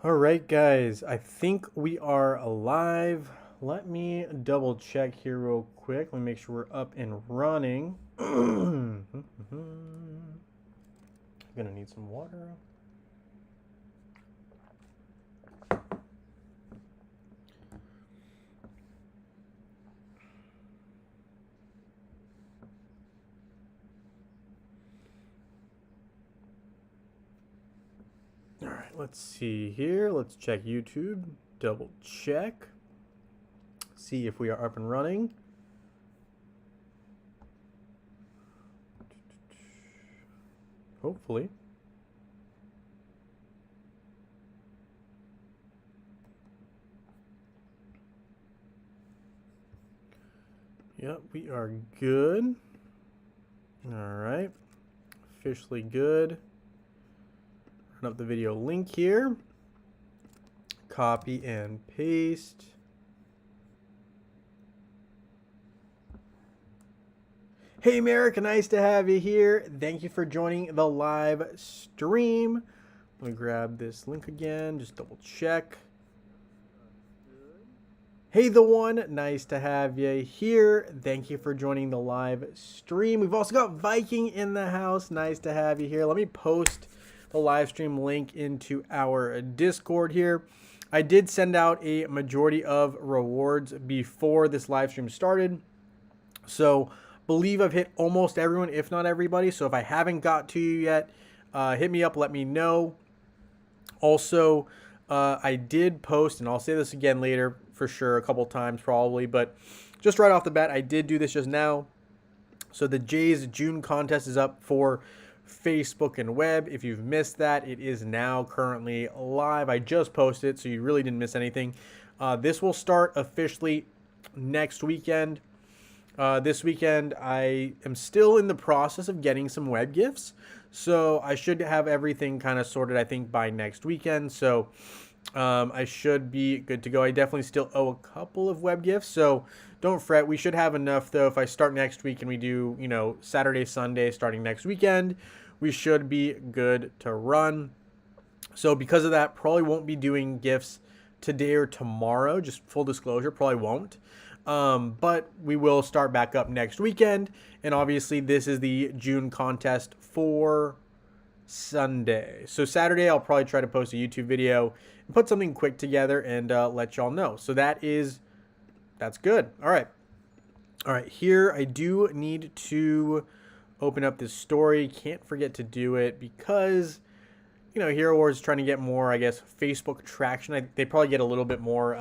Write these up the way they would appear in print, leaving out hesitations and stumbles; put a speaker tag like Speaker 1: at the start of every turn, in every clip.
Speaker 1: All right, guys, I think we are alive. Let me double check here real quick. Let me make sure we're up and running. I'm gonna need some water. All right, let's see here. Let's check YouTube. Double check. See if we are up and running. Hopefully. Yep, we are good. All right. Officially good. Run up the video link here. Copy and paste. Hey Merrick, nice to have you here. Thank you for joining the live stream. Let me grab this link again, just double check. Hey the one, nice to have you here. Thank you for joining the live stream. We've also got Viking in the house. Nice to have you here. Let me post the live stream link into our Discord here. I did send out a majority of rewards before this live stream started. So believe I've hit almost everyone, if not everybody. So if I haven't got to you yet, hit me up, let me know. Also, I did post, and I'll say this again later for sure, a couple times probably, but just right off the bat, I did do this just now. So the Jays June contest is up for Facebook and web. If you've missed that, it is now currently live. I just posted it, so you really didn't miss anything. This will start officially next weekend. This weekend, I am still in the process of getting some web gifts. So I should have everything kind of sorted, I think, by next weekend. So I should be good to go. I definitely still owe a couple of web gifts. So don't fret. We should have enough, though. If I start next week and we do, Saturday, Sunday, starting next weekend, we should be good to run. So because of that, probably won't be doing gifts today or tomorrow. Just full disclosure, probably won't. But we will start back up next weekend. And obviously this is the June contest for Sunday. So Saturday, I'll probably try to post a YouTube video and put something quick together and let y'all know. So that's good. All right. Here I do need to open up this story. Can't forget to do it because, Hero Wars is trying to get more, I guess, Facebook traction. They probably get a little bit more,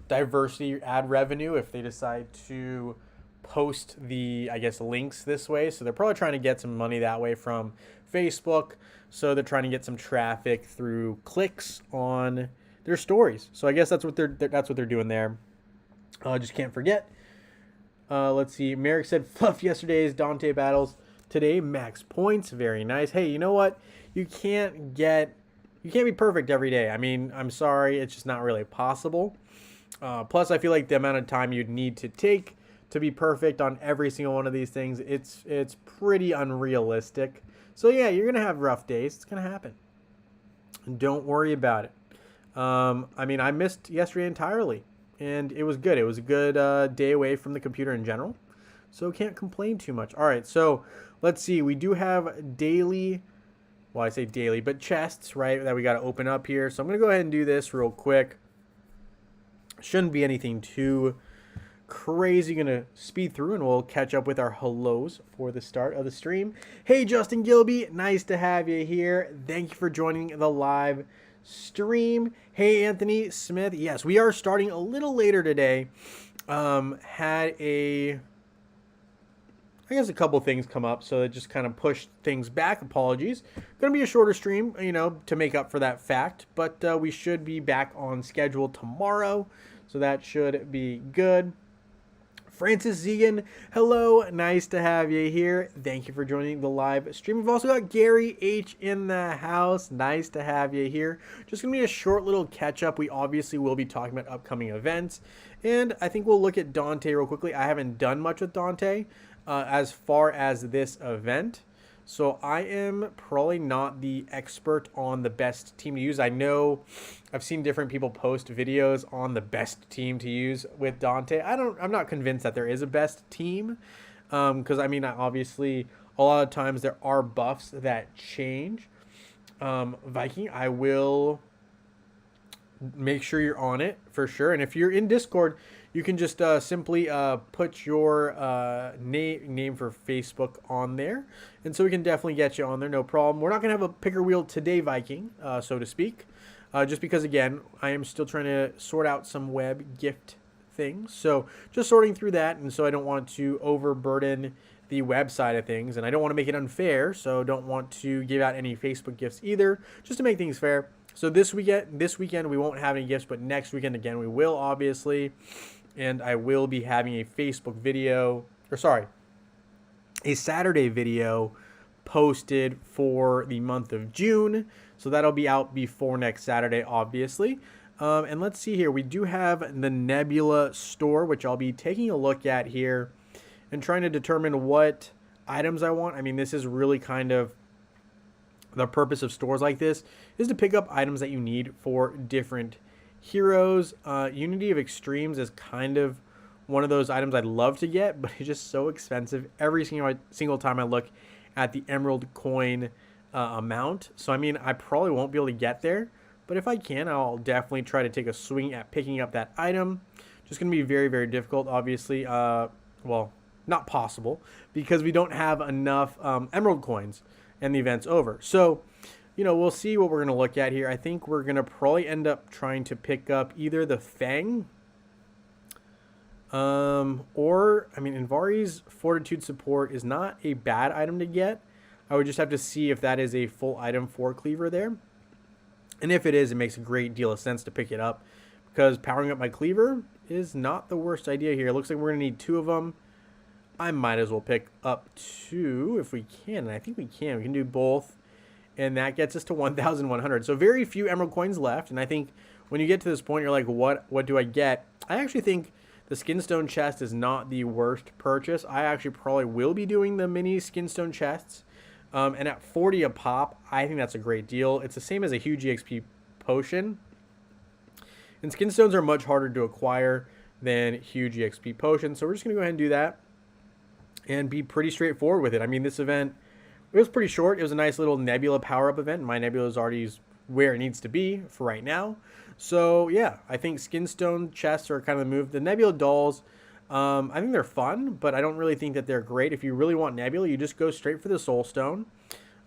Speaker 1: diversity ad revenue if they decide to post the, I guess, links this way. So they're probably trying to get some money that way from Facebook. So they're trying to get some traffic through clicks on their stories. So I guess that's what they're doing there. Just can't forget. Let's see. Merrick said fluff yesterday's Dante battles. Today max points. Very nice. Hey, you know what? You can't be perfect every day. I mean, I'm sorry, it's just not really possible. Plus, I feel like the amount of time you'd need to take to be perfect on every single one of these things, it's pretty unrealistic. So yeah, you're going to have rough days. It's going to happen. Don't worry about it. I mean, I missed yesterday entirely, and it was good. It was a good day away from the computer in general, so can't complain too much. All right, so let's see. We do have daily, well, I say daily, but chests, right, that we got to open up here. So I'm going to go ahead and do this real quick. Shouldn't be anything too crazy. Gonna speed through and we'll catch up with our hellos for the start of the stream. Hey Justin Gilby, nice to have you here. Thank you for joining the live stream. Hey Anthony Smith, yes, we are starting a little later today. Had a couple things come up, so it just kind of pushed things back. Apologies. Gonna be a shorter stream, to make up for that fact, but we should be back on schedule tomorrow. So that should be good. Francis Zegan, hello. Nice to have you here. Thank you for joining the live stream. We've also got Gary H in the house. Nice to have you here. Just going to be a short little catch up. We obviously will be talking about upcoming events. And I think we'll look at Dante real quickly. I haven't done much with Dante as far as this event. So I am probably not the expert on the best team to use. I know I've seen different people post videos on the best team to use with Dante. I'm not convinced that there is a best team. Because I mean, obviously, a lot of times there are buffs that change. Viking, I will make sure you're on it for sure. And if you're in Discord, you can just simply put your name for Facebook on there. And so we can definitely get you on there, no problem. We're not going to have a picker wheel today, Viking, so to speak. Just because, again, I am still trying to sort out some web gift things. So just sorting through that. And so I don't want to overburden the web side of things. And I don't want to make it unfair. So don't want to give out any Facebook gifts either, just to make things fair. So this weekend we won't have any gifts, but next weekend again we will, obviously, and I will be having a Facebook video, a Saturday video posted for the month of June. So that'll be out before next Saturday, obviously. And let's see here, we do have the Nebula store, which I'll be taking a look at here and trying to determine what items I want. I mean, this is really kind of the purpose of stores like this, is to pick up items that you need for different heroes. Unity of Extremes is kind of one of those items I'd love to get, but it's just so expensive every single time I look at the emerald coin amount. So I mean, I probably won't be able to get there, but if I can, I'll definitely try to take a swing at picking up that item. Just going to be very, very difficult, obviously. Well, not possible, because we don't have enough emerald coins and the event's over. So, you know, we'll see what we're going to look at here. I think we're going to probably end up trying to pick up either the Fang or, I mean, Invari's Fortitude support is not a bad item to get. I would just have to see if that is a full item for Cleaver there. And if it is, it makes a great deal of sense to pick it up, because powering up my Cleaver is not the worst idea here. It looks like we're going to need 2 of them. I might as well pick up 2 if we can. And I think we can. We can do both. And that gets us to 1,100. So very few emerald coins left. And I think when you get to this point, you're like, what do I get? I actually think the Skinstone chest is not the worst purchase. I actually probably will be doing the mini Skinstone chests. And at 40 a pop, I think that's a great deal. It's the same as a huge EXP potion. And Skinstones are much harder to acquire than huge EXP potions. So we're just going to go ahead and do that and be pretty straightforward with it. I mean, this event, it was pretty short. It was a nice little Nebula power-up event. My Nebula is already where it needs to be for right now. So, yeah, I think Skinstone chests are kind of the move. The Nebula dolls, I think they're fun, but I don't really think that they're great. If you really want Nebula, you just go straight for the Soul Stone.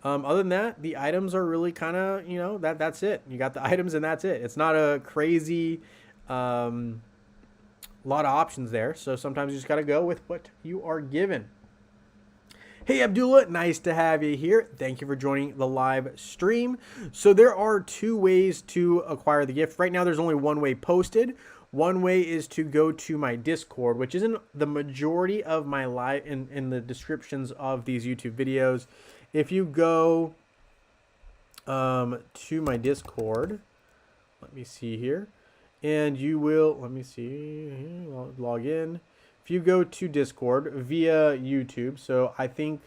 Speaker 1: Other than that, the items are really kind of, you know, that's it. You got the items and that's it. It's not a crazy lot of options there. So sometimes you just got to go with what you are given. Hey, Abdullah, nice to have you here. Thank you for joining the live stream. So there are 2 ways to acquire the gift. Right now, there's only one way posted. One way is to go to my Discord, which isn't the majority of my live in the descriptions of these YouTube videos. If you go to my Discord, let me see here, and you will, let me see, log in. If you go to Discord via YouTube, so I think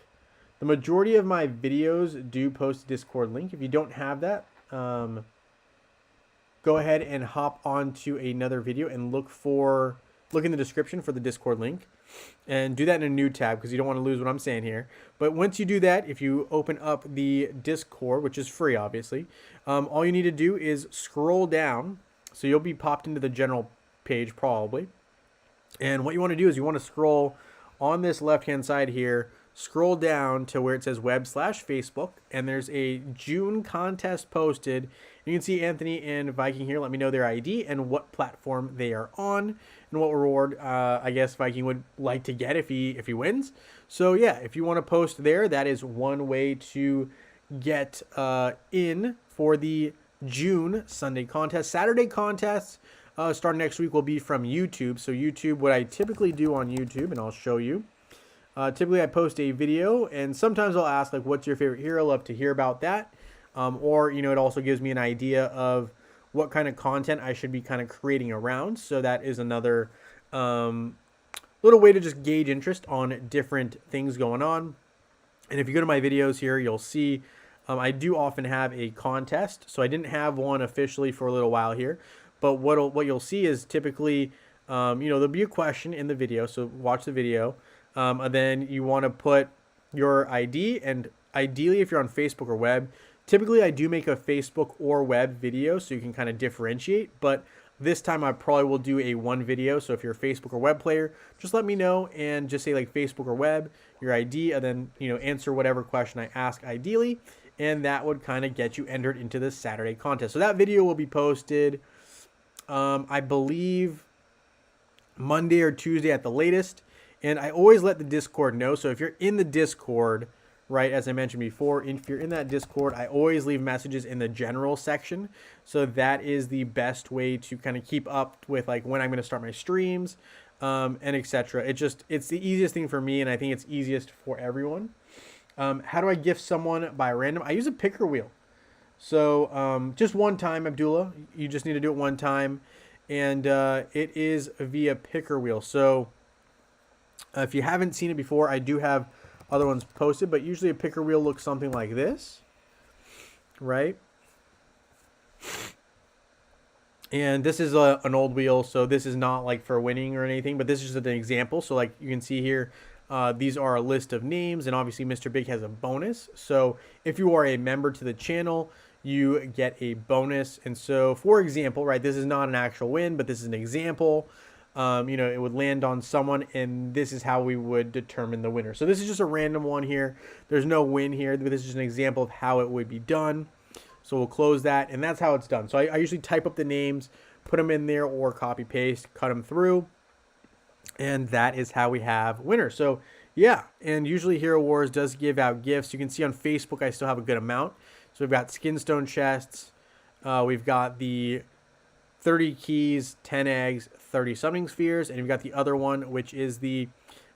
Speaker 1: the majority of my videos do post a Discord link. If you don't have that, go ahead and hop onto another video and look in the description for the Discord link, and do that in a new tab because you don't want to lose what I'm saying here. But once you do that, if you open up the Discord, which is free, obviously, all you need to do is scroll down. So you'll be popped into the general page probably. And what you want to do is you want to scroll on this left-hand side here, scroll down to where it says web/Facebook, and there's a June contest posted. You can see Anthony and Viking here. Let me know their ID and what platform they are on and what reward I guess Viking would like to get if he wins. So yeah, if you want to post there, that is one way to get in for the June Sunday contest. Saturday contests starting next week will be from YouTube. So YouTube, what I typically do on YouTube, and I'll show you. Typically I post a video, and sometimes I'll ask like, what's your favorite hero? Love to hear about that. Or, you know, it also gives me an idea of what kind of content I should be kind of creating around. So that is another little way to just gauge interest on different things going on. And if you go to my videos here, you'll see I do often have a contest. So I didn't have one officially for a little while here. But what you'll see is typically, there'll be a question in the video. So watch the video. And then you want to put your ID. And ideally, if you're on Facebook or web, typically I do make a Facebook or web video so you can kind of differentiate. But this time I probably will do a one video. So if you're a Facebook or web player, just let me know and just say like Facebook or web, your ID, and then, answer whatever question I ask ideally. And that would kind of get you entered into this Saturday contest. So that video will be posted, I believe, Monday or Tuesday at the latest. And I always let the Discord know. So if you're in the Discord, right, as I mentioned before, if you're in that Discord, I always leave messages in the general section. So that is the best way to kind of keep up with like when I'm going to start my streams, and etc. It's the easiest thing for me, and I think it's easiest for everyone. How do I gift someone by random? I use a picker wheel. So just one time, Abdullah. You just need to do it one time. And it is via picker wheel. So if you haven't seen it before, I do have other ones posted. But usually a picker wheel looks something like this. Right? And this is an old wheel. So this is not like for winning or anything. But this is just an example. So like you can see here. These are a list of names, and obviously Mr. Big has a bonus. So if you are a member to the channel, you get a bonus. And so, for example, right, this is not an actual win, but this is an example. It would land on someone, and this is how we would determine the winner. So this is just a random one here. There's no win here, but this is just an example of how it would be done. So we'll close that, and that's how it's done. So I usually type up the names, put them in there, or copy paste, cut them through. And that is how we have winners. So yeah, and usually Hero Wars does give out gifts. You can see on Facebook I still have a good amount. So we've got Skinstone chests. We've got the 30 keys, 10 eggs, 30 summoning spheres. And we've got the other one, which is the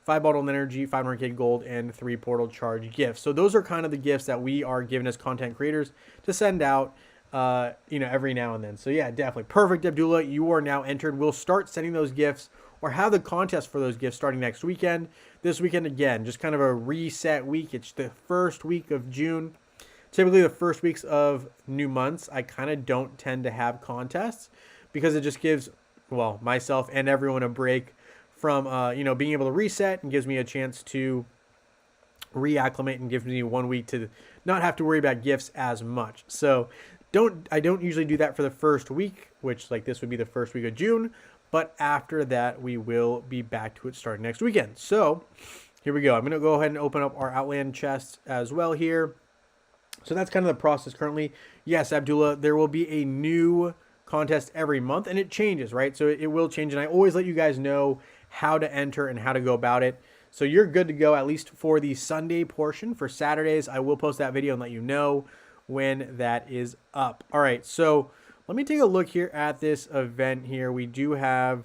Speaker 1: 5 bottle energy, 500k gold, and 3 portal charge gifts. So those are kind of the gifts that we are given as content creators to send out every now and then. So yeah, definitely. Perfect, Abdullah. You are now entered. We'll start sending those gifts or have the contest for those gifts starting next weekend. This weekend, again, just kind of a reset week. It's the first week of June. Typically, the first weeks of new months, I kind of don't tend to have contests because it just gives, well, myself and everyone a break from, being able to reset, and gives me a chance to reacclimate and gives me 1 week to not have to worry about gifts as much. So I don't usually do that for the first week, which like this would be the first week of June. But after that, we will be back to it starting next weekend. So here we go. I'm going to go ahead and open up our Outland chests as well here. So that's kind of the process currently. Yes, Abdullah, there will be a new contest every month, and it changes, right? So it will change, and I always let you guys know how to enter and how to go about it. So you're good to go, at least for the Sunday portion. For Saturdays, I will post that video and let you know when that is up. All right, so let me take a look here at this event here. We do have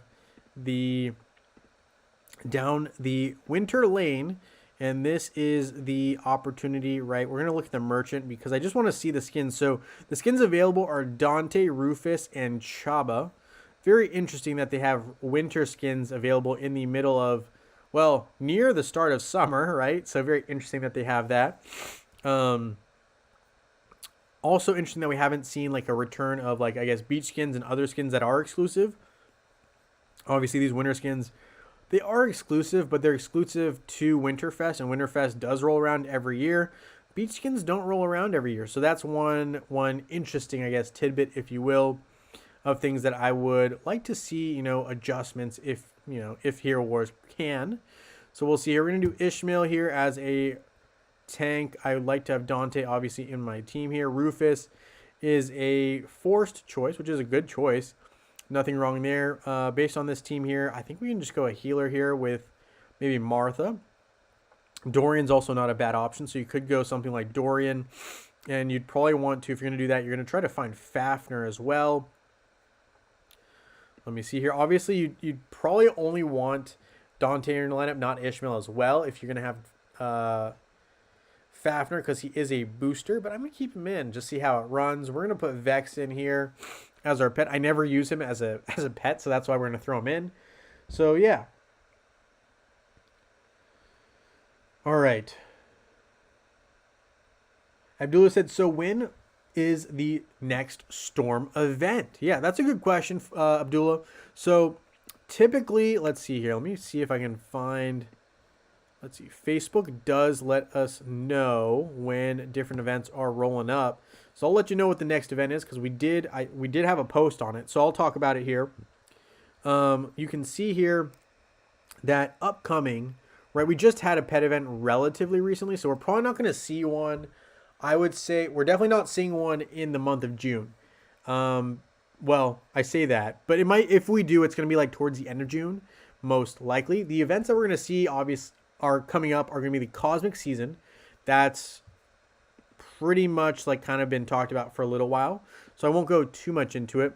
Speaker 1: down the winter lane, and this is the opportunity, right? We're going to look at the merchant because I just want to see the skins. So the skins available are Dante, Rufus, and Chaba. Very interesting that they have winter skins available in the middle of, well, near the start of summer, right? So very interesting that they have that. Also interesting that we haven't seen like a return of like, I guess, beach skins and other skins that are exclusive. Obviously, these winter skins, they are exclusive, but they're exclusive to Winterfest, and Winterfest does roll around every year. Beach skins don't roll around every year. So that's one interesting, I guess, tidbit, if you will, of things that I would like to see, adjustments if Hero Wars can. So we'll see here. We're going to do Ishmael here as a tank. I would like to have Dante obviously in my team here. Rufus is a forced choice, which is a good choice. Nothing wrong there. Based on this team here, I think we can just go a healer here with maybe Martha. Dorian's also not a bad option, so you could go something like Dorian. And you'd probably want to, if you're going to do that, you're going to try to find Fafnir as well. Let me see here. Obviously, you'd probably only want Dante in your lineup, not Ishmael as well, if you're going to have Fafnir, because he is a booster. But I'm going to keep him in, just see how it runs. We're going to put Vex in here as our pet. I never use him as a pet, so that's why we're going to throw him in. So, yeah. All right. Abdullah said, so when is the next Storm event? Yeah, that's a good question, Abdullah. So typically, let's see here. Let me see if I can find. Let's see. Facebook does let us know when different events are rolling up. So I'll let you know what the next event is because we did have a post on it. So I'll talk about it here. You can see here that upcoming, right? We just had a pet event relatively recently, so we're probably not going to see one. I would say we're definitely not seeing one in the month of June. Well, I say that, but it might. If we do, it's going to be like towards the end of June, most likely. The events that we're going to see, are coming up are going to be the Cosmic Season. That's pretty much like kind of been talked about for a little while, so I won't go too much into it.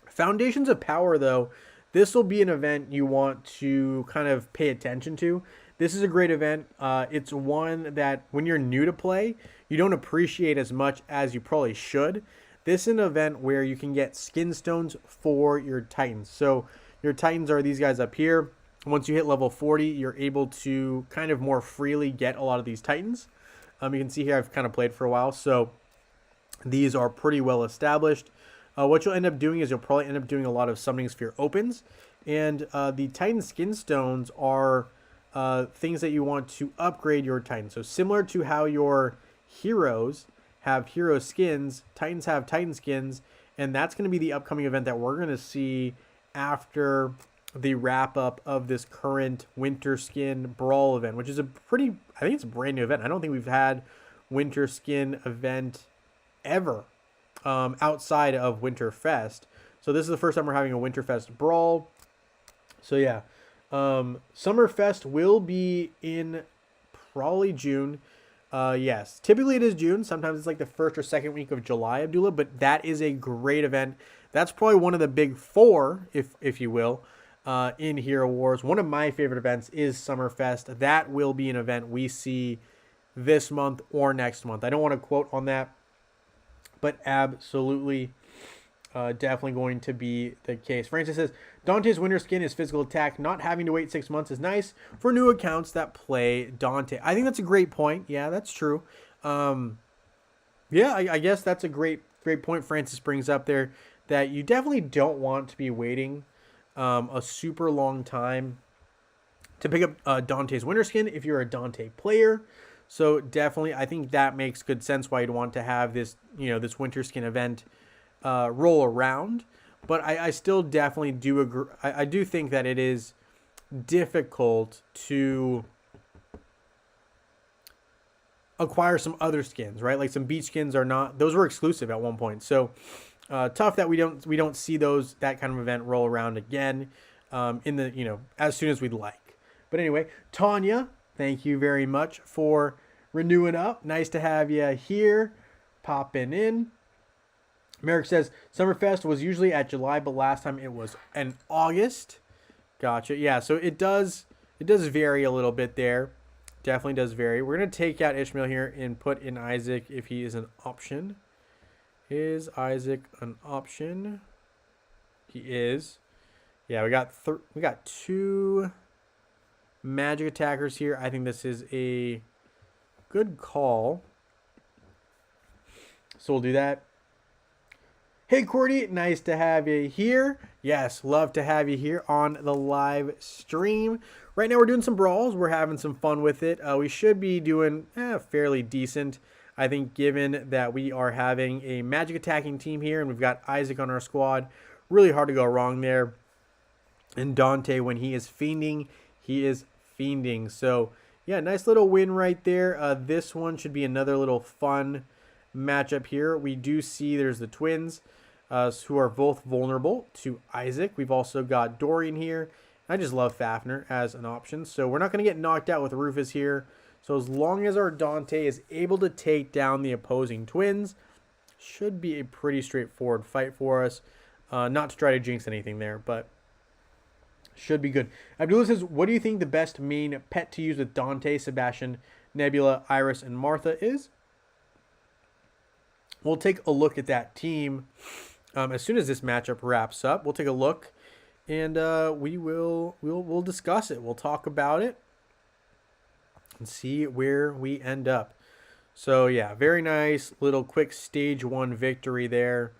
Speaker 1: Foundations of Power, though, this will be an event you want to kind of pay attention to. This is a great event. It's one that when you're new to play, you don't appreciate as much as you probably should. This is an event where you can get skin stones for your Titans. So your Titans are these guys up here. Once you hit level 40, you're able to kind of more freely get a lot of these Titans. You can see here I've kind of played for a while, so these are pretty well established. What you'll end up doing is you'll probably end up doing a lot of Summoning Sphere opens. And the Titan Skin Stones are things that you want to upgrade your Titan. So similar to how your heroes have hero skins, Titans have Titan skins. And that's going to be the upcoming event that we're going to see after the wrap up of this current Winter Skin Brawl event, which is I think it's a brand new event. I don't think we've had Winter Skin event ever outside of Winterfest. So this is the first time we're having a Winterfest Brawl. So yeah, Summerfest will be in probably June. Yes, typically it is June. Sometimes it's like the first or second week of July, Abdullah, but that is a great event. That's probably one of the big four, if you will, in Hero Wars. One of my favorite events is Summerfest. That will be an event we see this month or next month. I don't want to quote on that, but absolutely, definitely going to be the case. Francis says, Dante's Winter Skin is physical attack. Not having to wait 6 months is nice for new accounts that play Dante. I think that's a great point. Yeah, that's true. Yeah, I guess that's a great point Francis brings up there, that you definitely don't want to be waiting a super long time to pick up Dante's Winter Skin if you're a Dante player. So definitely, I think that makes good sense why you'd want to have this, this Winter Skin event roll around. But I still definitely do agree. I do think that it is difficult to acquire some other skins, right? Like some beach skins those were exclusive at one point. So tough that we don't see that kind of event roll around again in the, as soon as we'd like. But anyway, Tanya, thank you very much for renewing up. Nice to have you here, popping in. Merrick says, Summerfest was usually at July, but last time it was in August. Gotcha. Yeah, so it does vary a little bit there. Definitely does vary. We're going to take out Ishmael here and put in Isaac if he is an option. Is Isaac an option? He is. Yeah, we got two magic attackers here. I think this is a good call. So we'll do that. Hey, Cordy, nice to have you here. Yes, love to have you here on the live stream. Right now we're doing some brawls. We're having some fun with it. We should be doing fairly decent, I think, given that we are having a magic attacking team here and we've got Isaac on our squad. Really hard to go wrong there. And Dante, when he is fiending, he is fiending. So, yeah, nice little win right there. This one should be another little fun matchup here. We do see there's the twins who are both vulnerable to Isaac. We've also got Dorian here. I just love Fafnir as an option. So we're not going to get knocked out with Rufus here. So as long as our Dante is able to take down the opposing twins, should be a pretty straightforward fight for us. Not to try to jinx anything there, but should be good. Abdullah says, what do you think the best main pet to use with Dante, Sebastian, Nebula, Iris, and Martha is? We'll take a look at that team as soon as this matchup wraps up. We'll take a look, and we'll discuss it. We'll talk about it and see where we end up. So yeah, very nice little quick stage 1 victory there.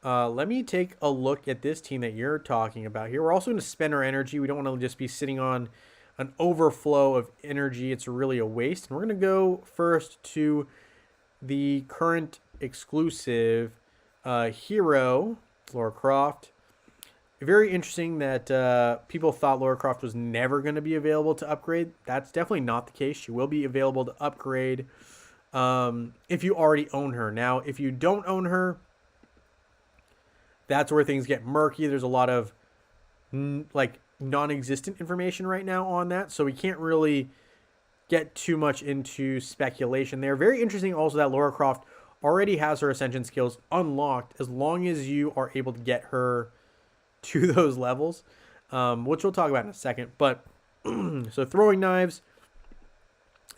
Speaker 1: Let me take a look at this team that you're talking about here. We're also going to spend our energy. We don't want to just be sitting on an overflow of energy. It's really a waste. And we're going to go first to the current exclusive hero, Lara Croft. Very interesting that people thought Lara Croft was never going to be available to upgrade. That's definitely not the case. She will be available to upgrade if you already own her. Now, if you don't own her, that's where things get murky. There's a lot of like non-existent information right now on that, so we can't really get too much into speculation there. Very interesting also that Lara Croft already has her ascension skills unlocked as long as you are able to get her to those levels, which we'll talk about in a second. But so throwing knives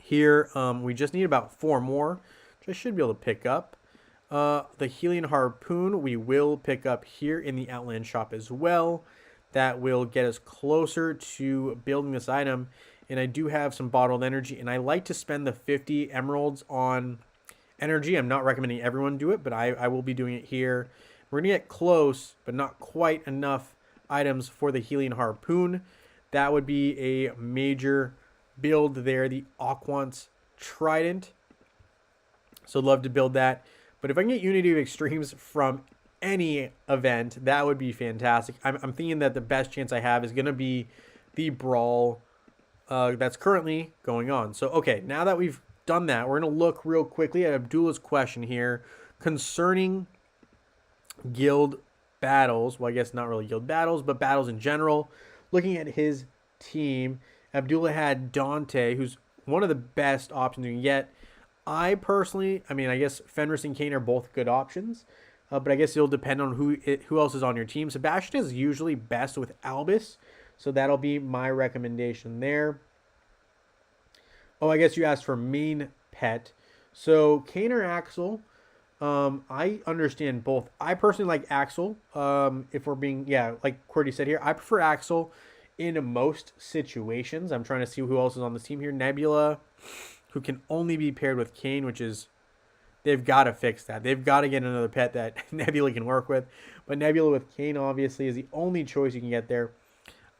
Speaker 1: here, we just need about 4 more, which I should be able to pick up. The healing harpoon we will pick up here in the Outland shop as well. That will get us closer to building this item. And I do have some bottled energy, and I like to spend the 50 emeralds on energy. I'm not recommending everyone do it, but I will be doing it here. We're going to get close, but not quite enough items for the healing harpoon. That would be a major build there, the Aquant's Trident. So I'd love to build that. But if I can get Unity of Extremes from any event, that would be fantastic. I'm thinking that the best chance I have is going to be the Brawl that's currently going on. So, okay, now that we've done that, we're going to look real quickly at Abdullah's question here concerning guild battles. Well, I guess not really guild battles, but battles in general. Looking at his team, Abdullah had Dante, who's one of the best options you can get. I personally, I guess Fenris and Kane are both good options, but I guess it'll depend on who else is on your team. Sebastian is usually best with Albus, so that'll be my recommendation there. Oh, I guess you asked for main pet. So Kane or Axel, I understand both. I personally like Axel. If we're being, like QWERTY said here, I prefer Axel in most situations. I'm trying to see who else is on this team here. Nebula, who can only be paired with Kane, which is, they've got to fix that. They've got to get another pet that Nebula can work with. But Nebula with Kane, obviously, is the only choice you can get there.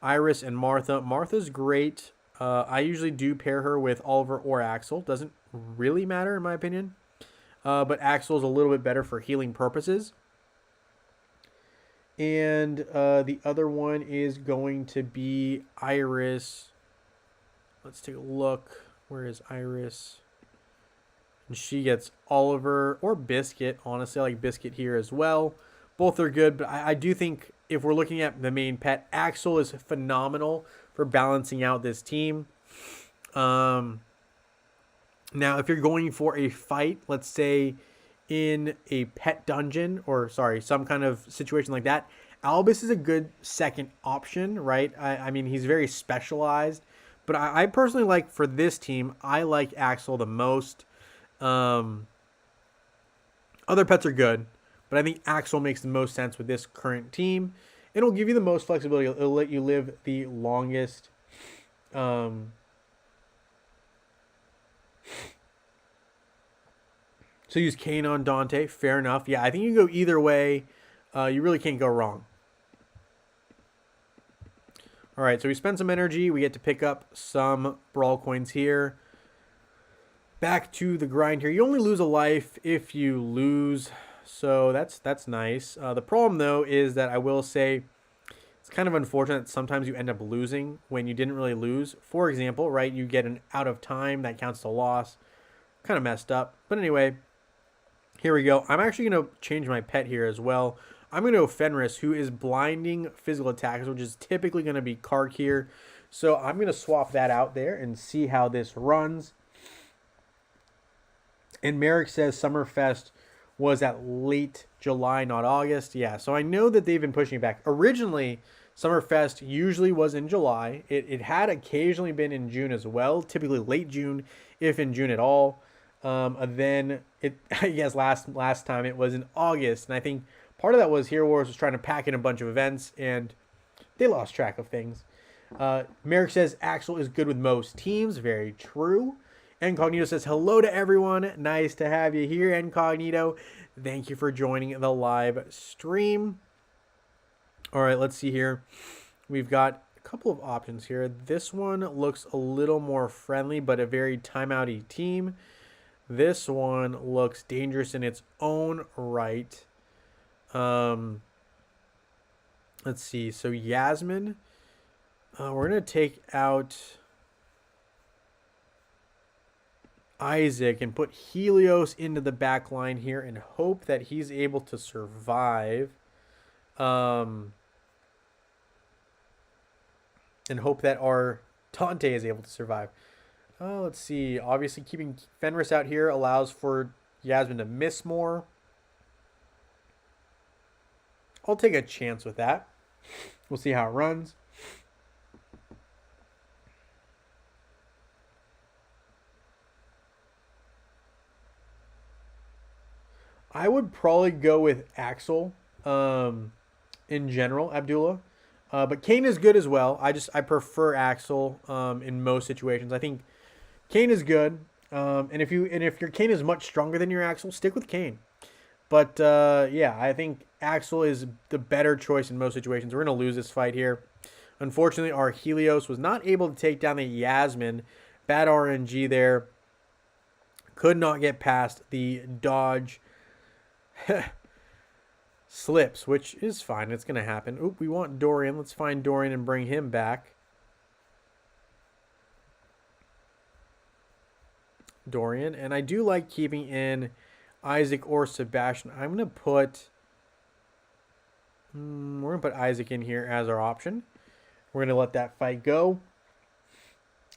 Speaker 1: Iris and Martha. Martha's great. I usually do pair her with Oliver or Axel. Doesn't really matter, in my opinion. But Axel is a little bit better for healing purposes. And the other one is going to be Iris. Let's take a look. Where is Iris? And she gets Oliver or Biscuit. Honestly, I like Biscuit here as well. Both are good, but I do think if we're looking at the main pet, Axel is phenomenal for balancing out this team. Now, if you're going for a fight, let's say in a pet dungeon or, some kind of situation like that, Albus is a good second option, right? I mean, he's very specialized. But I personally like, for this team, I like Axel the most. Other pets are good, but I think Axel makes the most sense with this current team. It'll give you the most flexibility. It'll let you live the longest. So use Kane on Dante. Fair enough. Yeah, I think you can go either way. You really can't go wrong. All right, so we spend some energy. We get to pick up some Brawl coins here. Back to the grind here. You only lose a life if you lose, so that's nice. The problem, though, is that I will say it's kind of unfortunate that sometimes you end up losing when you didn't really lose. For example, right, you get an out of time. That counts as a loss. Kind of messed up. But anyway, here we go. I'm actually going to change my pet here as well. I'm going to go Fenris, who is blinding physical attacks, which is typically going to be Kark here. So I'm going to swap that out there and see how this runs. And Merrick says Summerfest was at late July, not August. Yeah, so I know that they've been pushing it back. Originally, Summerfest usually was in July. It had occasionally been in June as well, typically late June, if in June at all. Then, I guess last time it was in August. And I think part of that was Hero Wars was trying to pack in a bunch of events, and they lost track of things. Merrick says Axel is good with most teams. Very true. Incognito says, hello to everyone. Nice to have you here, Incognito. Thank you for joining the live stream. All right, let's see here. We've got a couple of options here. This one looks a little more friendly, but a very timeout-y team. This one looks dangerous in its own right. Let's see. So Yasmin, we're going to take out Isaac and put Helios into the back line here and hope that he's able to survive. And hope that our Dante is able to survive. Let's see. Obviously, keeping Fenris out here allows for Yasmin to miss more. I'll take a chance with that. We'll see how it runs. I would probably go with Axel in general, Abdullah. But Kane is good as well. I prefer Axel in most situations. I think Kane is good. And if your Kane is much stronger than your Axel, stick with Kane. But yeah, I think Axel is the better choice in most situations. We're going to lose this fight here. Unfortunately, our Helios was not able to take down the Yasmin. Bad RNG there. Could not get past the dodge slips, which is fine. It's going to happen. Oop, we want Dorian. Let's find Dorian and bring him back. Dorian. And I do like keeping in Isaac or Sebastian. I'm going to put... we're going to put Isaac in here as our option. We're going to let that fight go.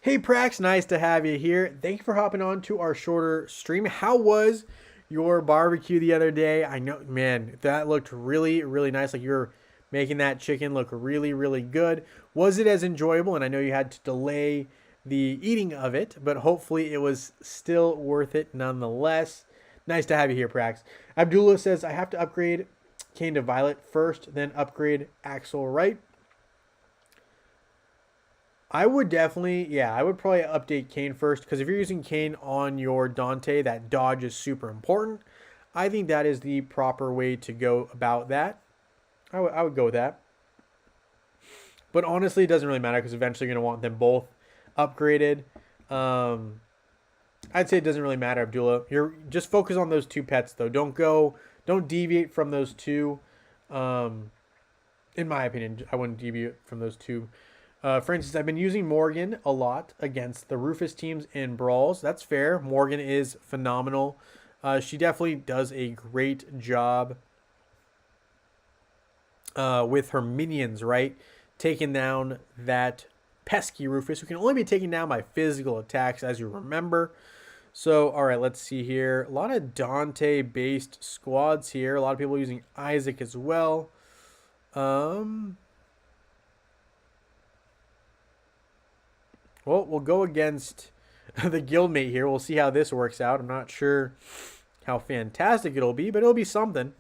Speaker 1: Hey, Prax. Nice to have you here. Thank you for hopping on to our shorter stream. How was your barbecue the other day? I know, man, that looked really, really nice. Like you were making that chicken look really, really good. Was it as enjoyable? And I know you had to delay the eating of it, but hopefully it was still worth it nonetheless. Nice to have you here, Prax. Abdullah says, I have to upgrade Kane to Violet first, then upgrade Axel right. I would definitely, yeah, I would probably update Kane first, because if you're using Kane on your Dante, that dodge is super important. I think that is the proper way to go about that. I would go with that. But honestly, it doesn't really matter, because eventually you're going to want them both upgraded. I'd say it doesn't really matter, Abdullah. You're just focus on those two pets, though. Don't deviate from those two. In my opinion, I wouldn't deviate from those two. For instance, I've been using Morgan a lot against the Rufus teams in brawls. That's fair. Morgan is phenomenal. She definitely does a great job with her minions, right? Taking down that pesky Rufus, who can only be taken down by physical attacks, as you remember. So, all right, let's see here. A lot of Dante-based squads here. A lot of people using Isaac as well. Well, we'll go against the guildmate here. We'll see how this works out. I'm not sure how fantastic it'll be, but it'll be something.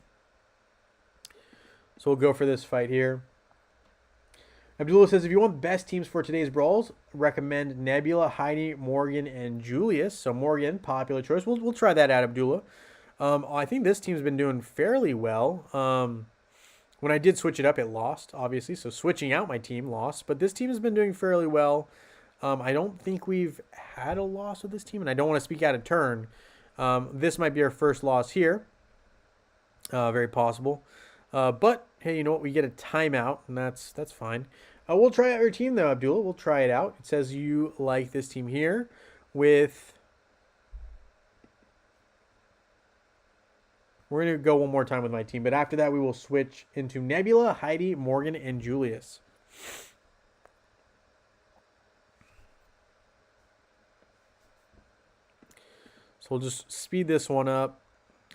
Speaker 1: So we'll go for this fight here. Abdullah says, if you want best teams for today's brawls, recommend Nebula, Heidi, Morgan, and Julius. So Morgan, popular choice. We'll try that out, Abdullah. I think this team's been doing fairly well. When I did switch it up, it lost, obviously. So switching out my team lost. But this team has been doing fairly well. I don't think we've had a loss with this team, and I don't want to speak out of turn. This might be our first loss here. Very possible. But, hey, you know what? We get a timeout, and that's fine. We'll try out your team, though, Abdullah. We'll try it out. It says you like this team here with... We're going to go one more time with my team, but after that, we will switch into Nebula, Heidi, Morgan, and Julius. So we'll just speed this one up.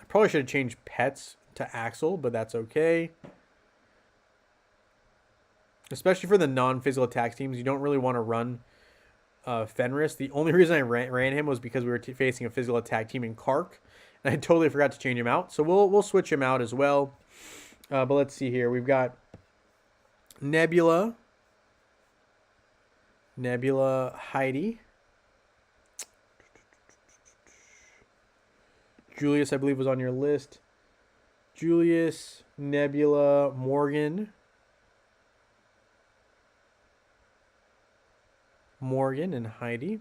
Speaker 1: I probably should have changed pets to Axel, but that's okay. Especially for the non-physical attack teams, you don't really want to run Fenris. The only reason I ran him was because we were facing a physical attack team in Kark, and I totally forgot to change him out. So we'll switch him out as well. But let's see here. We've got Nebula, Heidi. Julius, I believe, was on your list. Julius, Nebula, Morgan. Morgan and Heidi.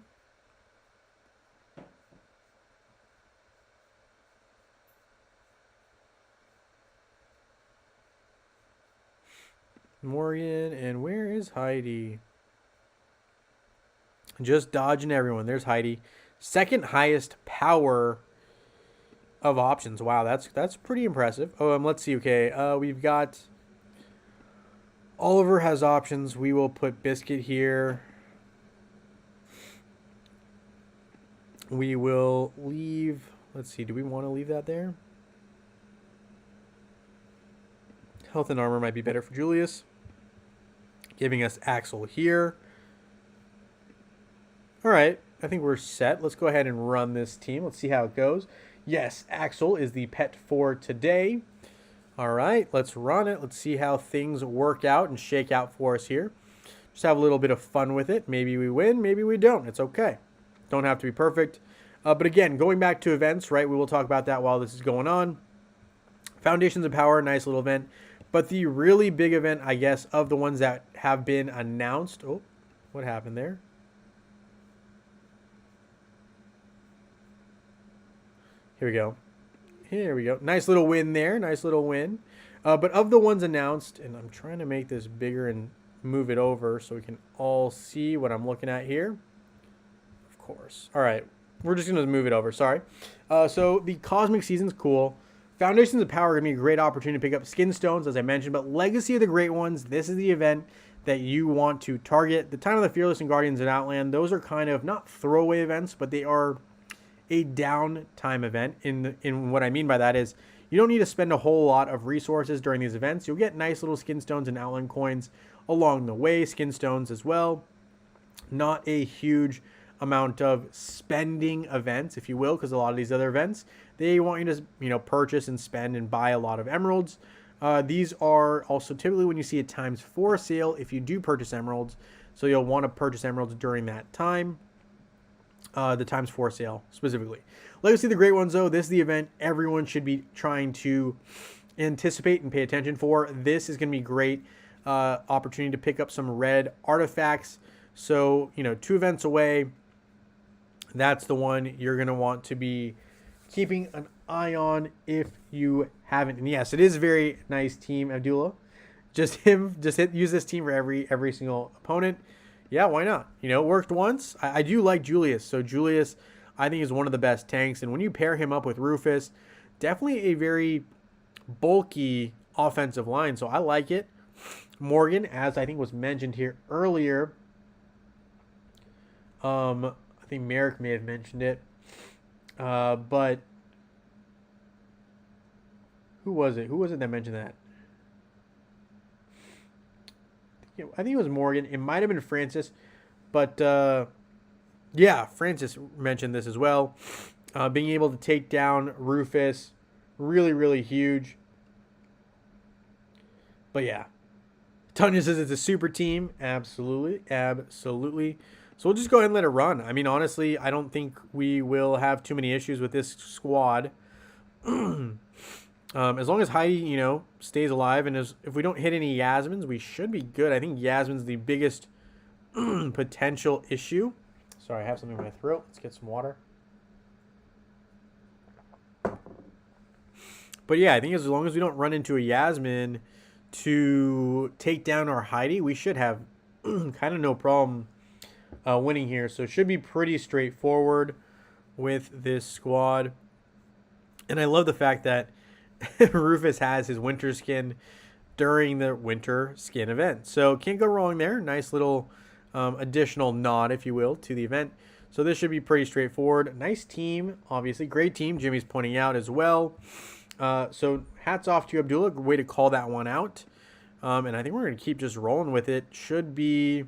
Speaker 1: Morgan, and where is Heidi? Just dodging everyone. There's Heidi. Second highest power of options. Wow, that's pretty impressive. Oh, let's see. Okay, we've got Oliver has options. We will put Biscuit here. We will leave. Let's see. Do we want to leave that there? Health and armor might be better for Julius. Giving us Axel here. All right. I think we're set. Let's go ahead and run this team. Let's see how it goes. Yes, Axel is the pet for today. All right. Let's run it. Let's see how things work out and shake out for us here. Just have a little bit of fun with it. Maybe we win. Maybe we don't. It's okay. Don't have to be perfect. But again, going back to events, right? We will talk about that while this is going on. Foundations of Power, nice little event. But the really big event, I guess, of the ones that have been announced. Oh, what happened there? Here we go. Here we go. Nice little win there. Nice little win. But of the ones announced, and I'm trying to make this bigger and move it over so we can all see what I'm looking at here. Of course. All right. We're just going to move it over. Sorry. So the Cosmic Season's cool. Foundations of Power are going to be a great opportunity to pick up skin stones, as I mentioned. But Legacy of the Great Ones, this is the event that you want to target. The Time of the Fearless and Guardians of Outland, those are kind of not throwaway events, but they are a downtime event. In what I mean by that is you don't need to spend a whole lot of resources during these events. You'll get nice little skin stones and Outland coins along the way. Skin stones as well. Not a huge amount of spending events, if you will, because a lot of these other events, they want you to, purchase and spend and buy a lot of emeralds. These are also typically when you see a ×4 sale if you do purchase emeralds. So you'll want to purchase emeralds during that time. The ×4 sale specifically. Legacy of the Great Ones, though, this is the event everyone should be trying to anticipate and pay attention for. This is going to be great opportunity to pick up some red artifacts. So, 2 events away, that's the one you're going to want to be keeping an eye on if you haven't. And yes, it is a very nice team, Abdullah. Use this team for every single opponent. Yeah, why not? It worked once. I do like Julius. So Julius, I think, is one of the best tanks. And when you pair him up with Rufus, definitely a very bulky offensive line. So I like it. Morgan, as I think was mentioned here earlier, I think Merrick may have mentioned it. But who was it? Who was it that mentioned that? I think it was Morgan. It might have been Francis. But, yeah, Francis mentioned this as well. Being able to take down Rufus, really, really huge. But, yeah. Tanya says it's a super team. Absolutely. Absolutely. So we'll just go ahead and let it run. I mean, honestly, I don't think we will have too many issues with this squad. As long as Heidi, stays alive, and if we don't hit any Yasmins, we should be good. I think Yasmin's the biggest potential issue. Sorry, I have something in my throat. Let's get some water. But yeah, I think as long as we don't run into a Yasmin to take down our Heidi, we should have kind of no problem winning here. So it should be pretty straightforward with this squad. And I love the fact that Rufus has his winter skin during the winter skin event. So can't go wrong there. Nice little additional nod, if you will, to the event. So this should be pretty straightforward. Nice team, obviously. Great team, Jimmy's pointing out as well. So hats off to you, Abdullah. Way to call that one out. And I think we're going to keep just rolling with it. Should be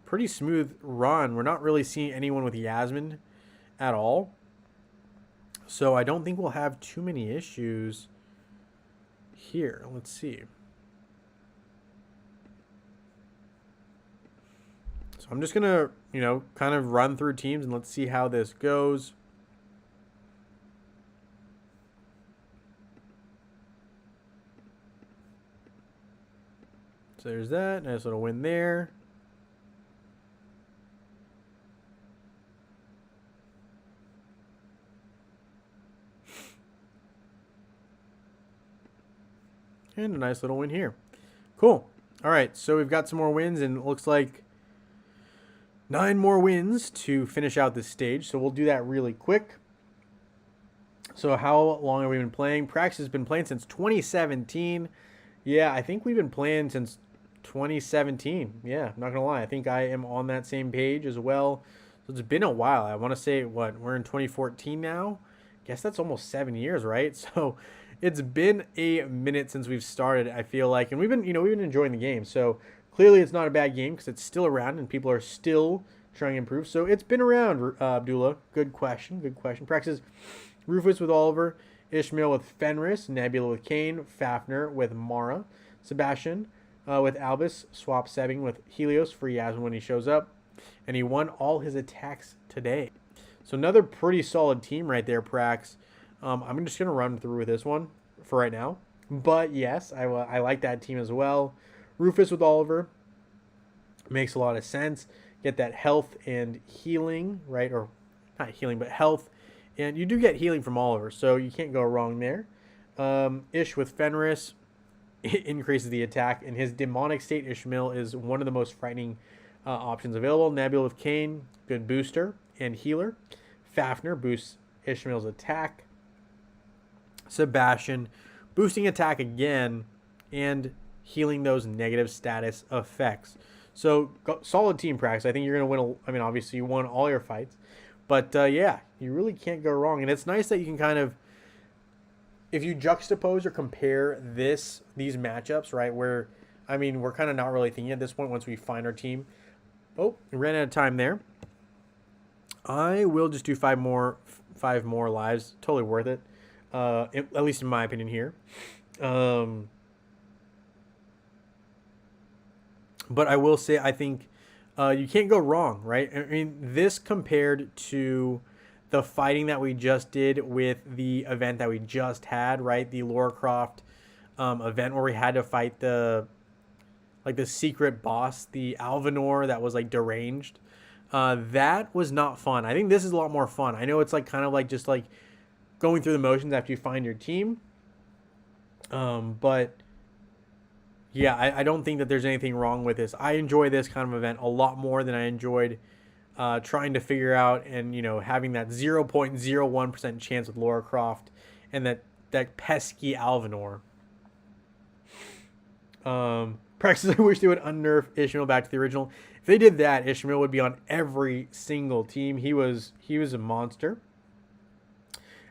Speaker 1: pretty smooth run. We're not really seeing anyone with Yasmin at all. So I don't think we'll have too many issues here. Let's see. So I'm just going to, kind of run through teams and let's see how this goes. So there's that. Nice little win there. And a nice little win here. Cool. All right, so we've got some more wins, and it looks like 9 more wins to finish out this stage. So we'll do that really quick. So how long have we been playing? Prax has been playing since 2017. Yeah, I think we've been playing since 2017. Yeah, I'm not going to lie. I think I am on that same page as well. So it's been a while. I want to say, what, we're in 2014 now? Guess that's almost 7 years, right? So it's been a minute since we've started, I feel like. And we've been enjoying the game. So clearly it's not a bad game because it's still around and people are still trying to improve. So it's been around, Abdullah. Good question. Good question. Praxis, Rufus with Oliver, Ishmael with Fenris, Nebula with Kane, Fafnir with Mara, Sebastian with Albus, swap sebbing with Helios for Yasmin when he shows up. And he won all his attacks today. So another pretty solid team right there, Prax. I'm just going to run through with this one for right now. But yes, I like that team as well. Rufus with Oliver makes a lot of sense. Get that health and healing, right? Or not healing, but health. And you do get healing from Oliver, so you can't go wrong there. Ish with Fenris increases the attack. In his demonic state, Ishmael is one of the most frightening options available. Nebula with Kane, good booster and healer. Fafnir boosts Ishmael's attack. Sebastian boosting attack again and healing those negative status effects. So solid team, Prax. I think you're going to win. I mean, obviously you won all your fights. But yeah, you really can't go wrong. And it's nice that you can kind of, if you juxtapose or compare these matchups, right, where, I mean, we're kind of not really thinking at this point once we find our team. Oh, we ran out of time there. I will just do five more lives. Totally worth it. At least in my opinion here. But I will say, I think you can't go wrong, right? I mean, this compared to the fighting that we just did with the event that we just had, right? The Lara Croft event where we had to fight the secret boss, the Alvanor that was like deranged. That was not fun. I think this is a lot more fun. I know it's like kind of like just like going through the motions after you find your team. But yeah, I don't think that there's anything wrong with this. I enjoy this kind of event a lot more than I enjoyed trying to figure out and, having that 0.01% chance with Lara Croft and that pesky Alvanor. Praxis, I wish they would unnerf Ishmael back to the original. If they did that, Ishmael would be on every single team. He was a monster.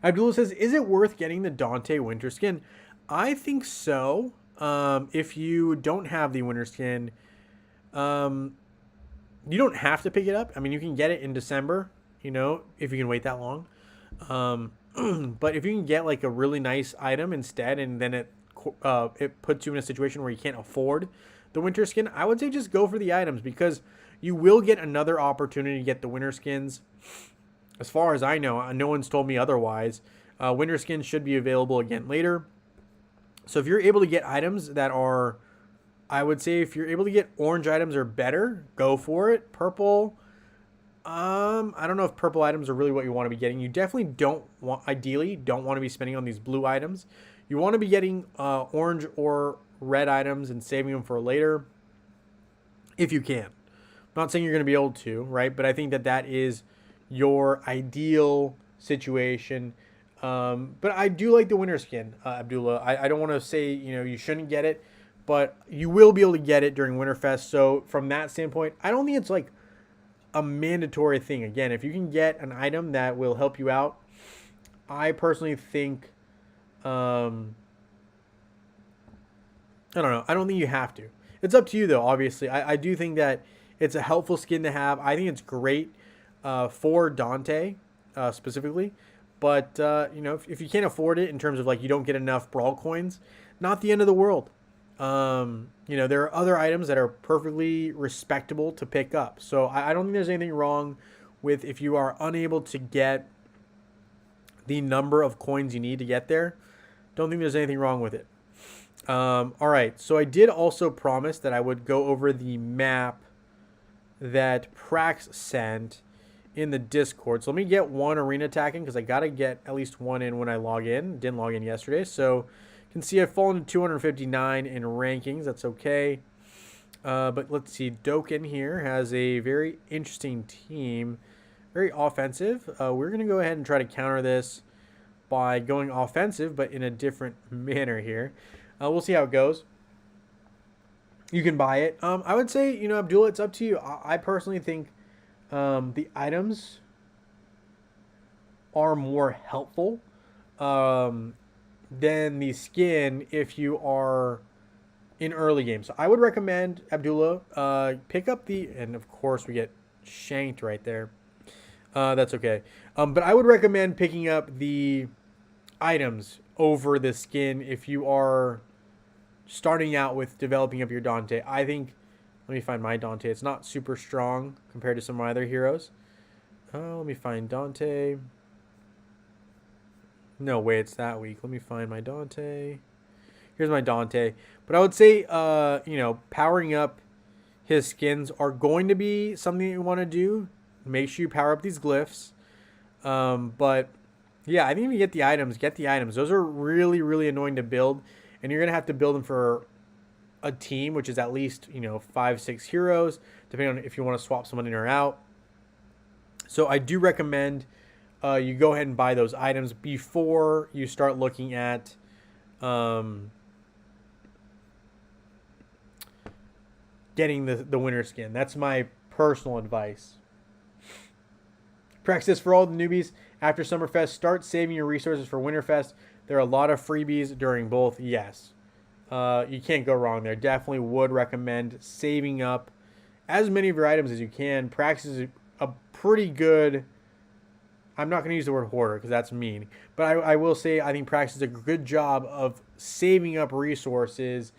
Speaker 1: Abdullah says, is it worth getting the Dante winter skin? I think so. If you don't have the winter skin, you don't have to pick it up. I mean, you can get it in December, if you can wait that long. But if you can get like a really nice item instead, and then it puts you in a situation where you can't afford the winter skin, I would say just go for the items, because you will get another opportunity to get the winter skins. As far as I know, no one's told me otherwise. Winter skins should be available again later. So if you're able to get items that are, I would say if you're able to get orange items or better, go for it. Purple, I don't know if purple items are really what you want to be getting. You definitely ideally don't want to be spending on these blue items. You want to be getting orange or red items and saving them for later if you can. I'm not saying you're going to be able to, right? But I think that is your ideal situation. But I do like the winter skin, Abdullah. I don't want to say, you shouldn't get it, but you will be able to get it during Winterfest. So from that standpoint, I don't think it's like a mandatory thing. Again, if you can get an item that will help you out, I personally think, I don't know. I don't think you have to. It's up to you, though, obviously. I do think that it's a helpful skin to have. I think it's great for Dante specifically. But, if you can't afford it in terms of, like, you don't get enough Brawl coins, not the end of the world. There are other items that are perfectly respectable to pick up. So I don't think there's anything wrong with if you are unable to get the number of coins you need to get there. Don't think there's anything wrong with it. All right, so I did also promise that I would go over the map that Prax sent in the Discord. So let me get one arena attacking because I got to get at least one in when I log in. Didn't log in yesterday. So you can see I've fallen to 259 in rankings. That's okay. But let's see. Doken here has a very interesting team. Very offensive. We're going to go ahead and try to counter this by going offensive, but in a different manner here. We'll see how it goes. You can buy it. I would say, Abdullah, it's up to you. I personally think the items are more helpful than the skin if you are in early game. So I would recommend, Abdullah, pick up and of course we get shanked right there. That's okay. But I would recommend picking up the items over the skin if you are starting out with developing up your Dante. I think, let me find my Dante. It's not super strong compared to some of my other heroes. Let me find Dante. No way it's that weak. Let me find my Dante. Here's my Dante. But I would say, powering up his skins are going to be something you want to do. Make sure you power up these glyphs. But yeah, I think if you get the items, Those are really, really annoying to build. And you're going to have to build them for a team, which is at least, 5-6 heroes, depending on if you want to swap someone in or out. So I do recommend you go ahead and buy those items before you start looking at getting the winter skin. That's my personal advice. Practice for all the newbies. After Summerfest, start saving your resources for Winterfest. There are a lot of freebies during both. Yes. You can't go wrong there. Definitely would recommend saving up as many of your items as you can. Praxis is a pretty good... I'm not going to use the word hoarder because that's mean. But I will say I think Praxis does a good job of saving up resources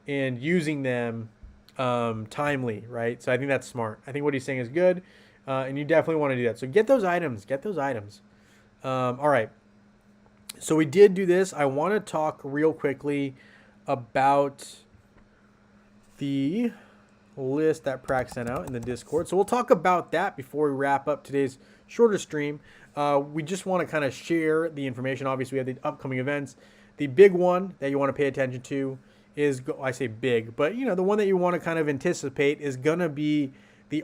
Speaker 1: and using them timely, right? So I think that's smart. I think what he's saying is good. And you definitely want to do that. So get those items. All right. So we did do this. I want to talk real quickly about the list that Prax sent out in the Discord. So we'll talk about that before we wrap up today's shorter stream. We just want to kind of share the information. Obviously, we have the upcoming events. The big one that you want to pay attention to is, I say big, but the one that you want to kind of anticipate is going to be the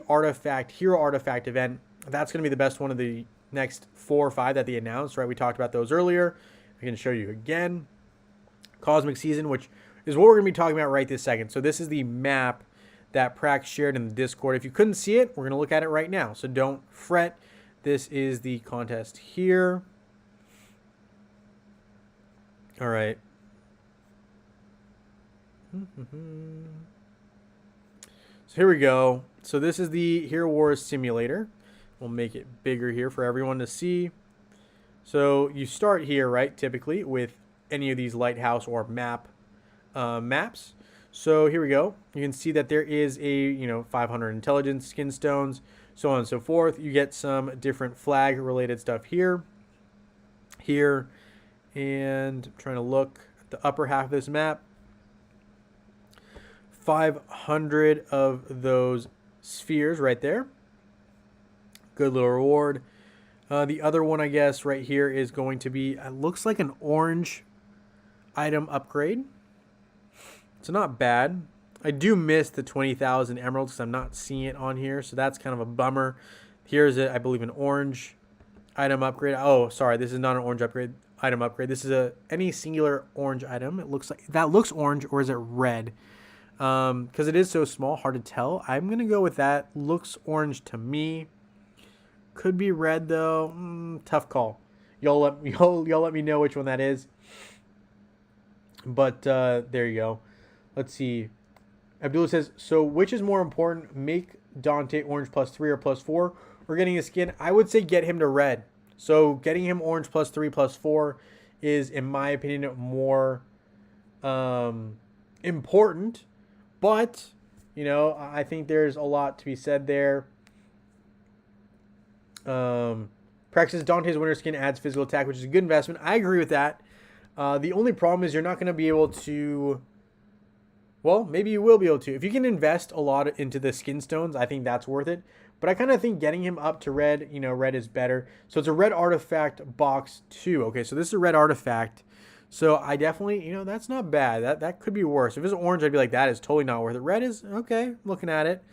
Speaker 1: Hero Artifact event. That's going to be the best one of the next 4 or 5 that they announced, right? We talked about those earlier. I can show you again. Cosmic Season, which is what we're going to be talking about right this second. So this is the map that Prax shared in the Discord. If you couldn't see it, we're going to look at it right now. So don't fret. This is the contest here. All right. So here we go. So this is the Hero Wars Simulator. We'll make it bigger here for everyone to see. So you start here, right, typically with any of these lighthouse or maps. So here we go. You can see that there is a 500 intelligence skin stones, so on and so forth. You get some different flag related stuff here, and I'm trying to look at the upper half of this map. 500 of those spheres right there. Good little reward. The other one, I guess, right here is going to be, it looks like an orange item upgrade. It's not bad. I do miss the 20,000 emeralds because I'm not seeing it on here, so that's kind of a bummer. Here's, I believe, an orange item upgrade. Oh, sorry, this is not an orange item upgrade. This is any singular orange item. It looks like, that looks orange, or is it red? Because it is so small, hard to tell. I'm going to go with that. Looks orange to me. Could be red though. Tough call. Y'all let me know which one that is. But there you go. Let's see. Abdullah says, so which is more important? Make Dante orange +3 or +4, or getting a skin? I would say get him to red. So getting him orange +3 +4 is, in my opinion, more important. But I think there's a lot to be said there. Praxis Dante's winter skin adds physical attack, which is a good investment. I agree with that. The only problem is you're not going to be able to... Well, maybe you will be able to. If you can invest a lot into the skin stones, I think that's worth it. But I kind of think getting him up to red, red is better. So it's a red artifact box 2. Okay, so this is a red artifact. So I definitely, that's not bad. That could be worse. If it's orange, I'd be like, that is totally not worth it. Red is, okay, looking at it.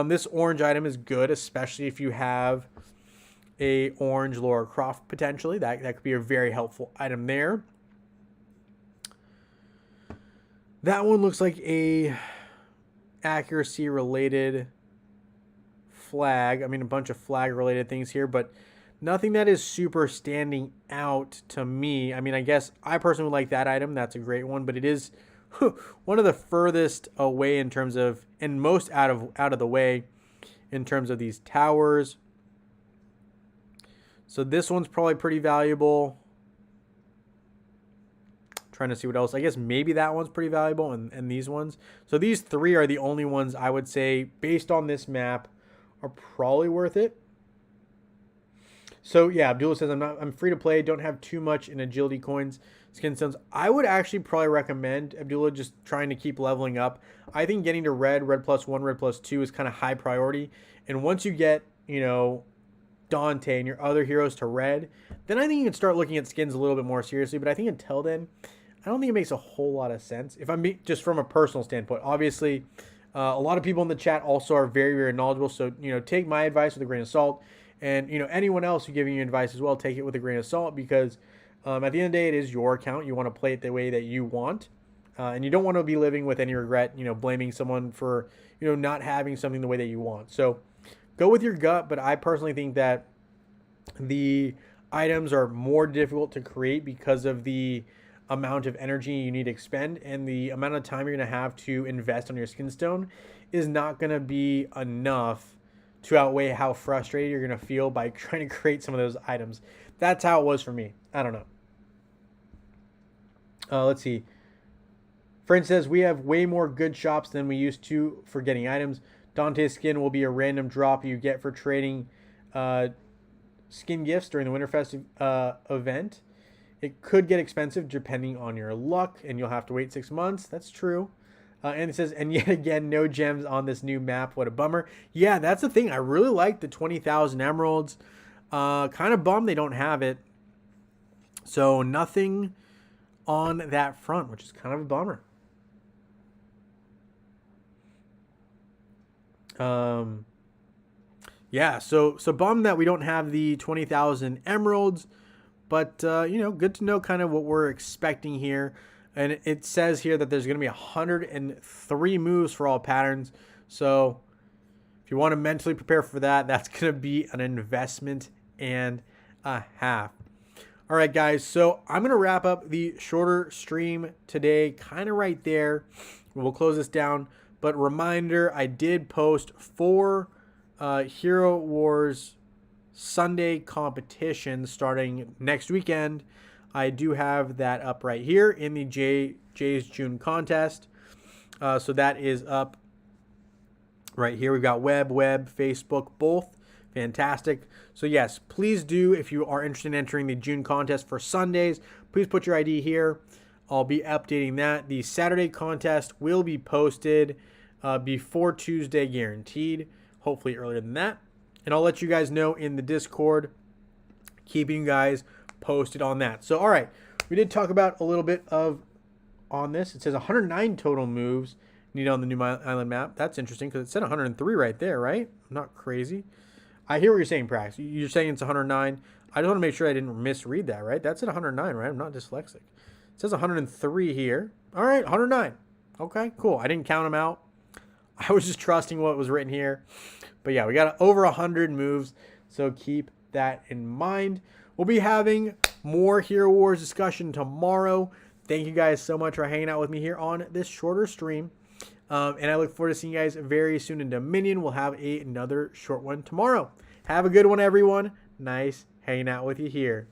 Speaker 1: This orange item is good, especially if you have a orange Laura Croft potentially. That could be a very helpful item there. That one looks like a accuracy related flag. I mean, a bunch of flag related things here, but nothing that is super standing out to me. I mean, I guess I personally would like that item. That's a great one, but it is one of the furthest away in terms of, and most out of the way in terms of these towers. So this one's probably pretty valuable. Trying to see what else. I guess maybe that one's pretty valuable, and these ones. So these 3 are the only ones I would say, based on this map, are probably worth it. So yeah, Abdullah says I'm free to play, don't have too much in agility coins, skin stones. I would actually probably recommend, Abdullah, just trying to keep leveling up. I think getting to red +1, red +2 is kind of high priority. And once you get, Dante and your other heroes to red, then I think you can start looking at skins a little bit more seriously. But I think until then, I don't think it makes a whole lot of sense. If I'm just from a personal standpoint, obviously, a lot of people in the chat also are very, very knowledgeable. So, take my advice with a grain of salt. And, anyone else who's giving you advice as well, take it with a grain of salt, because at the end of the day, it is your account. You want to play it the way that you want. And you don't want to be living with any regret, blaming someone for, not having something the way that you want. So go with your gut. But I personally think that the items are more difficult to create because of the amount of energy you need to expend, and the amount of time you're going to have to invest on your skin stone is not going to be enough to outweigh how frustrated you're going to feel by trying to create some of those items. That's how it was for me. I don't know. Let's see. Friend says, we have way more good shops than we used to for getting items. Dante's skin will be a random drop you get for trading skin gifts during the Winterfest event. It could get expensive depending on your luck, and you'll have to wait 6 months. That's true. And it says, and yet again, no gems on this new map. What a bummer. Yeah, that's the thing. I really like the 20,000 emeralds. Kind of bummed they don't have it. So nothing on that front, which is kind of a bummer. Yeah, so bummed that we don't have the 20,000 emeralds. But, good to know kind of what we're expecting here. And it says here that there's going to be 103 moves for all patterns. So if you want to mentally prepare for that, that's going to be an investment and a half. All right, guys. So I'm going to wrap up the shorter stream today, kind of right there. We'll close this down. But reminder, I did post 4 Hero Wars Sunday competition starting next weekend. I do have that up right here in the Jay's June contest. So that is up right here. We've got web, Facebook, both. Fantastic. So yes, please do, if you are interested in entering the June contest for Sundays, please put your ID here. I'll be updating that. The Saturday contest will be posted before Tuesday, guaranteed. Hopefully earlier than that. And I'll let you guys know in the Discord, keeping you guys posted on that. So, all right, we did talk about a little bit on this. It says 109 total moves needed on the new island map. That's interesting because it said 103 right there, right? I'm not crazy. I hear what you're saying, Prax. You're saying it's 109. I just want to make sure I didn't misread that, right? That's at 109, right? I'm not dyslexic. It says 103 here. All right, 109. Okay, cool. I didn't count them out. I was just trusting what was written here. But yeah, we got over 100 moves, so keep that in mind. We'll be having more Hero Wars discussion tomorrow. Thank you guys so much for hanging out with me here on this shorter stream. And I look forward to seeing you guys very soon in Dominion. We'll have another short one tomorrow. Have a good one, everyone. Nice hanging out with you here.